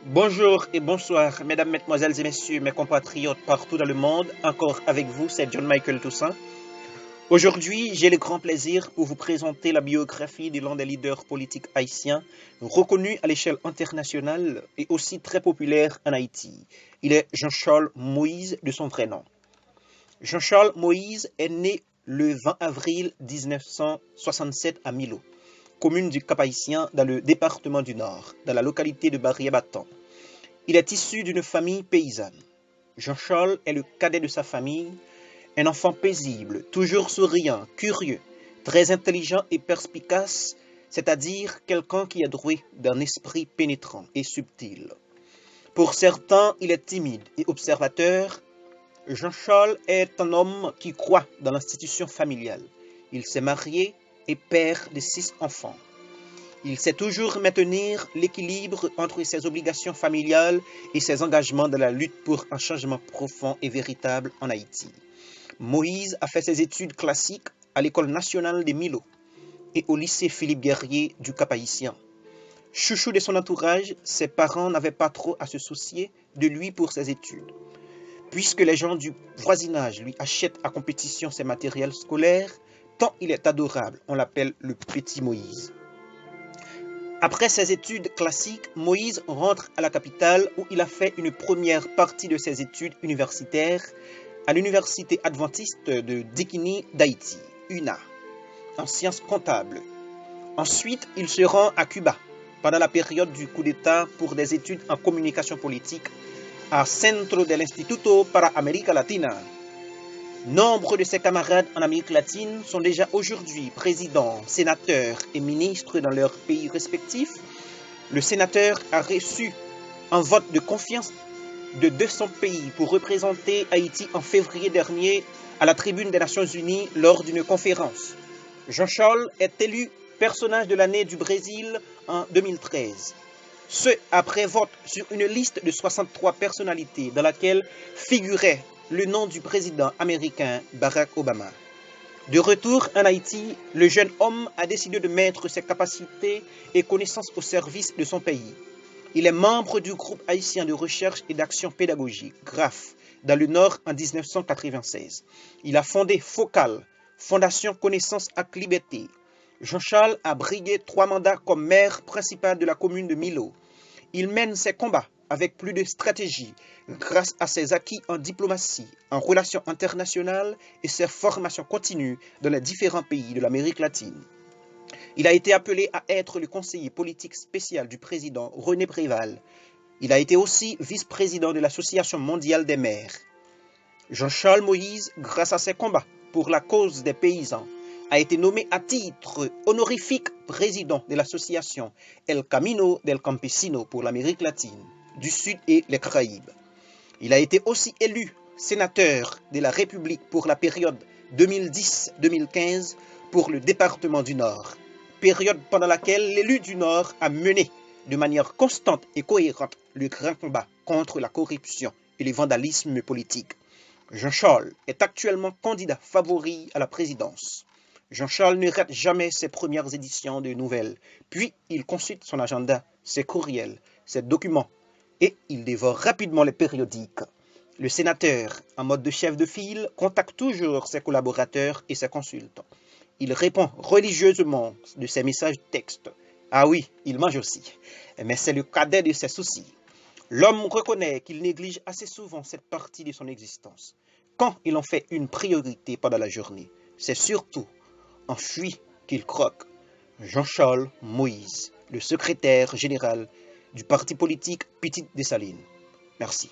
Bonjour et bonsoir, mesdames, mesdemoiselles et messieurs, mes compatriotes partout dans le monde. Encore avec vous, c'est John Michael Toussaint. Aujourd'hui, j'ai le grand plaisir pour vous présenter la biographie de l'un des leaders politiques haïtiens, reconnu à l'échelle internationale et aussi très populaire en Haïti. Il est Jean-Charles Moïse de son vrai nom. Jean-Charles Moïse est né le 20 avril 1967 à Milo, commune du Cap-Haïtien dans le département du Nord, dans la localité de Barrière-Batan. Il est issu d'une famille paysanne. Jean-Charles est le cadet de sa famille, un enfant paisible, toujours souriant, curieux, très intelligent et perspicace, c'est-à-dire quelqu'un qui est doué d'un esprit pénétrant et subtil. Pour certains, il est timide et observateur. Jean-Charles est un homme qui croit dans l'institution familiale. Il s'est marié et père de 6 enfants. Il sait toujours maintenir l'équilibre entre ses obligations familiales et ses engagements dans la lutte pour un changement profond et véritable en Haïti. Moïse a fait ses études classiques à l'École nationale de Milo et au lycée Philippe Guerrier du Cap-Haïtien. Chouchou de son entourage, ses parents n'avaient pas trop à se soucier de lui pour ses études. Puisque les gens du voisinage lui achètent à compétition ses matériels scolaires, tant il est adorable, on l'appelle le petit Moïse. Après ses études classiques, Moïse rentre à la capitale où il a fait une première partie de ses études universitaires à l'Université adventiste de Dikini d'Haïti, UNA, en sciences comptables. Ensuite, il se rend à Cuba pendant la période du coup d'État pour des études en communication politique à Centro del Instituto para América Latina. Nombre de ses camarades en Amérique latine sont déjà aujourd'hui présidents, sénateurs et ministres dans leurs pays respectifs. Le sénateur a reçu un vote de confiance de 200 pays pour représenter Haïti en février dernier à la tribune des Nations Unies lors d'une conférence. Jean-Charles est élu personnage de l'année du Brésil en 2013. Ce après vote sur une liste de 63 personnalités dans laquelle figurait le nom du président américain Barack Obama. De retour en Haïti, le jeune homme a décidé de mettre ses capacités et connaissances au service de son pays. Il est membre du groupe haïtien de recherche et d'action pédagogique, GRAF, dans le Nord en 1996. Il a fondé FOCAL, Fondation Connaissance à Liberté. Jean-Charles a brigué 3 mandats comme maire principal de la commune de Milo. Il mène ses combats avec plus de stratégie grâce à ses acquis en diplomatie, en relations internationales et ses formations continues dans les différents pays de l'Amérique latine. Il a été appelé à être le conseiller politique spécial du président René Préval. Il a été aussi vice-président de l'Association mondiale des maires. Jean-Charles Moïse, grâce à ses combats pour la cause des paysans, a été nommé à titre honorifique président de l'association El Camino del Campesino pour l'Amérique latine, du Sud et les Caraïbes. Il a été aussi élu sénateur de la République pour la période 2010-2015 pour le département du Nord, période pendant laquelle l'élu du Nord a mené de manière constante et cohérente le grand combat contre la corruption et le vandalisme politique. Jean-Charles est actuellement candidat favori à la présidence. Jean-Charles ne rate jamais ses premières éditions de nouvelles, puis il consulte son agenda, ses courriels, ses documents, et il dévore rapidement les périodiques. Le sénateur, en mode de chef de file, contacte toujours ses collaborateurs et ses consultants. Il répond religieusement de ses messages textes. Ah oui, il mange aussi, mais c'est le cadet de ses soucis. L'homme reconnaît qu'il néglige assez souvent cette partie de son existence. Quand il en fait une priorité pendant la journée, c'est surtout en fruits qu'il croque. Jean-Charles Moïse, le secrétaire général du parti politique Petite Dessalines. Merci.